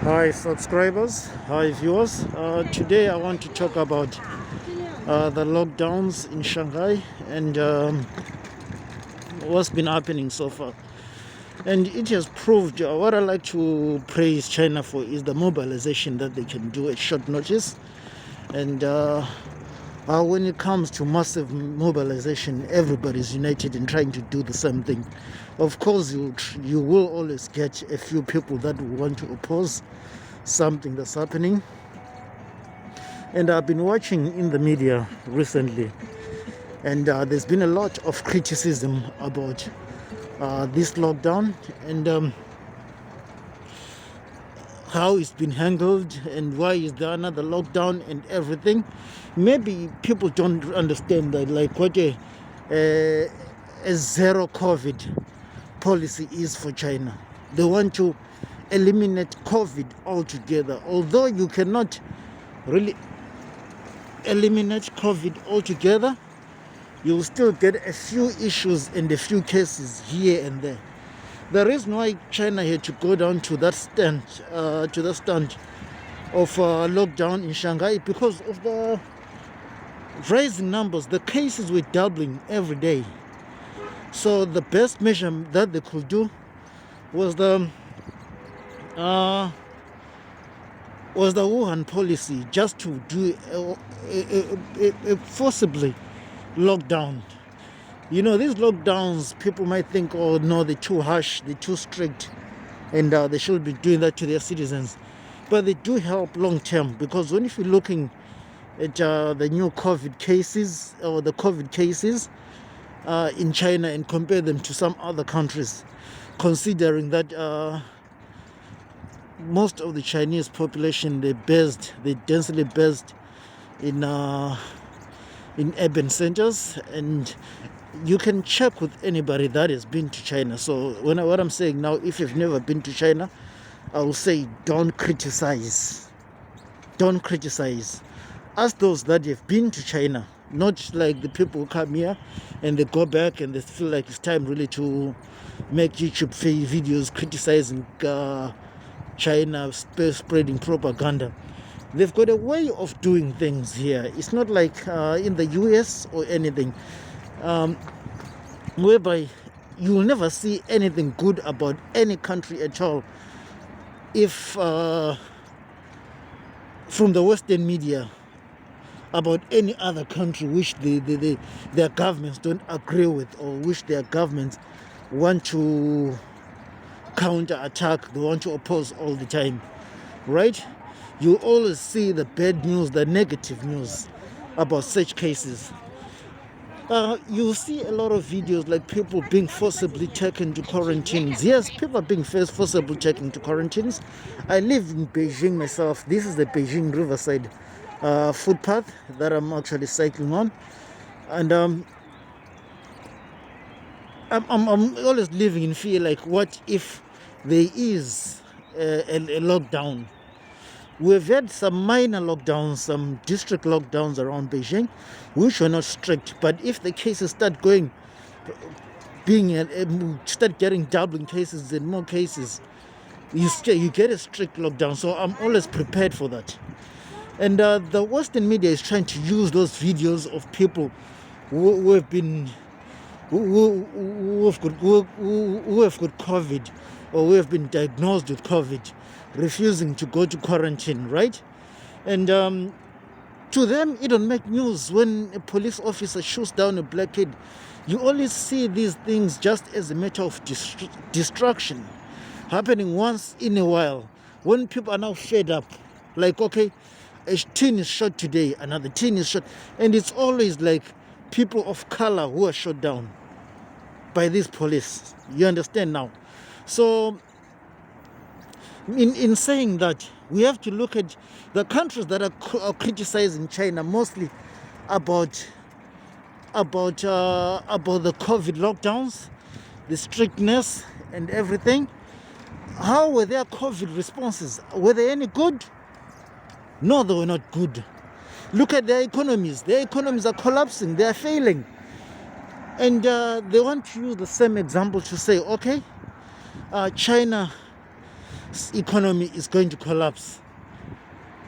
Hi subscribers, hi viewers. Today I want to talk about the lockdowns in Shanghai and what's been happening so far. And it has proved what I like to praise China for is the mobilization that they can do at short notice. And when it comes to massive mobilization, everybody's united in trying to do the same thing. Of course, you will always get a few people that will want to oppose something that's happening. And I've been watching in the media recently, and there's been a lot of criticism about this lockdown and how it's been handled and why is there another lockdown and everything. Maybe people don't understand that, like what a zero COVID policy is for China. They want to eliminate COVID altogether. Although you cannot really eliminate COVID altogether, you'll still get a few issues and a few cases here and there. The reason why China had to go down to that stand, of lockdown in Shanghai, because of the rising numbers. The cases were doubling every day. So the best measure that they could do was the Wuhan policy, just to do a forcibly lockdown. You know, these lockdowns, people might think, oh no, they're too harsh, they're too strict, and they should be doing that to their citizens. But they do help long term, because when if you're looking at the new COVID cases or the COVID cases in China and compare them to some other countries, considering that most of the Chinese population, they're densely based in urban centers, and you can check with anybody that has been to China. So what I'm saying now, if you've never been to China, I will say don't criticize. Don't criticize. Ask those that have been to China, not like the people who come here and they go back and they feel like it's time really to make YouTube videos criticizing China, spreading propaganda. They've got a way of doing things here. It's not like in the US or anything, whereby you will never see anything good about any country at all if from the Western media about any other country which their governments don't agree with, or which their governments want to counter-attack, they want to oppose all the time, right? You always see the bad news, the negative news about such cases. You see a lot of videos like people being forcibly taken to quarantines. Yes, people are being forcibly taken to quarantines. I live in Beijing myself. This is the Beijing Riverside footpath that I'm actually cycling on, and I'm always living in fear, like what if there is a lockdown. We've had some minor lockdowns, some district lockdowns around Beijing, which were not strict. But if the cases start start getting doubling cases and more cases, you get a strict lockdown. So I'm always prepared for that. And the Western media is trying to use those videos of people who have got COVID, or who have been diagnosed with COVID, refusing to go to quarantine, right? And to them, it don't make news when a police officer shoots down a black kid. You only see these things just as a matter of destruction, happening once in a while, when people are now fed up. Like, okay, a teen is shot today, another teen is shot, and it's always like people of color who are shot down by these police. You understand now? So in saying that, we have to look at the countries that are criticizing China mostly about the COVID lockdowns, the strictness and everything. How were their COVID responses? Were they any good? No, they were not good. Look at their economies. Their economies are collapsing. They are failing. And they want to use the same example to say, okay, China economy is going to collapse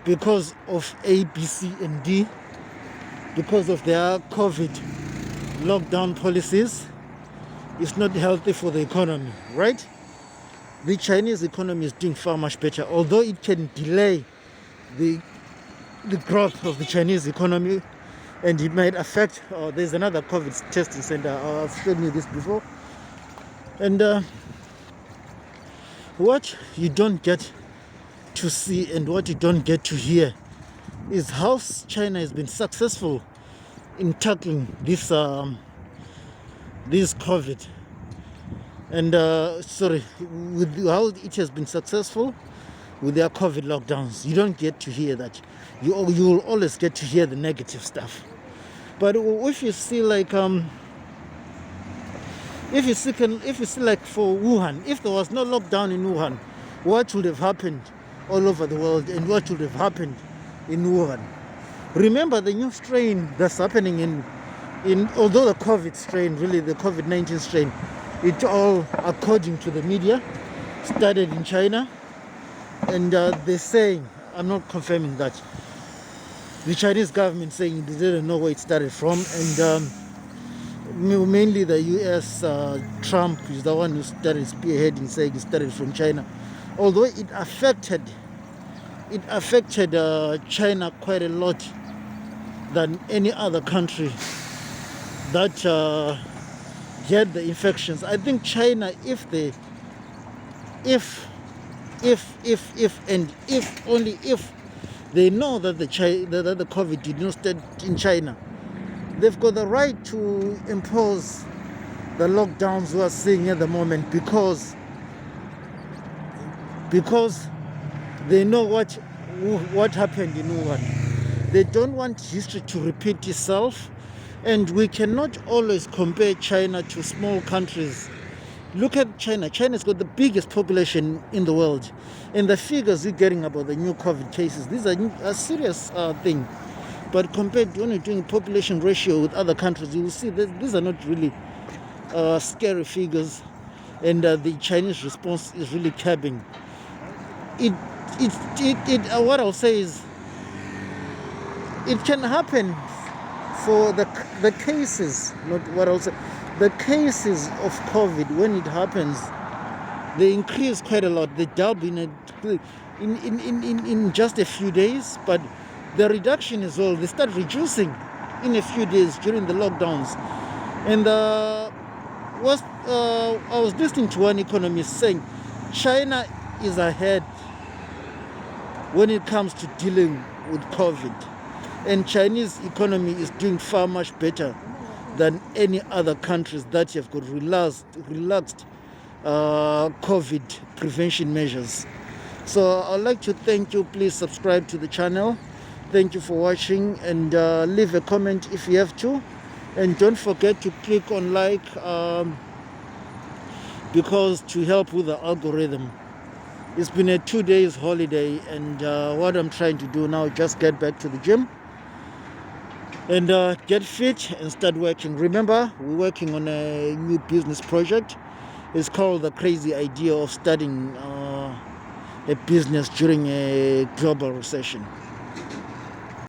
because of A, B, C, and D, because of their COVID lockdown policies. It's not healthy for the economy, right? The Chinese economy is doing far much better, although it can delay the growth of the Chinese economy, and it might affect. There's another COVID testing center. I've shown you this before. And what you don't get to see and what you don't get to hear is how China has been successful in tackling this COVID. And with how it has been successful with their COVID lockdowns. You don't get to hear that. You will always get to hear the negative stuff. But if you see like if you see like for Wuhan, if there was no lockdown in Wuhan, what would have happened all over the world, and what would have happened in Wuhan? Remember the new strain that's happening in although the COVID strain, really the COVID-19 strain, it all, according to the media, started in China. And they're saying, I'm not confirming that, the Chinese government saying they didn't know where it started from. And mainly the US, Trump is the one who started spearheading, saying it started from China. Although it affected China quite a lot than any other country that had the infections. I think China, if only if they know that the COVID did not start in China, they've got the right to impose the lockdowns we are seeing at the moment, because they know what happened in Wuhan. They don't want history to repeat itself, and we cannot always compare China to small countries. Look at China. China's got the biggest population in the world, and the figures you're getting about the new COVID cases, these are a serious thing. But compared to when you're doing population ratio with other countries, you will see that these are not really scary figures, and the Chinese response is really capping. What I'll say is, it can happen for the cases, not what I'll say. The cases of COVID, when it happens, they increase quite a lot. They double in just a few days, but the reduction as well, they start reducing in a few days during the lockdowns. And I was listening to one economist saying China is ahead when it comes to dealing with COVID, and Chinese economy is doing far much better than any other countries that have got relaxed COVID prevention measures. So I'd like to thank you. Please subscribe to the channel. Thank you for watching, and leave a comment if you have to, and don't forget to click on like, because to help with the algorithm. It's been a 2 days holiday, and what I'm trying to do now, just get back to the gym and get fit and start working. Remember, we're working on a new business project. It's called The Crazy Idea of Starting a Business During a Global Recession.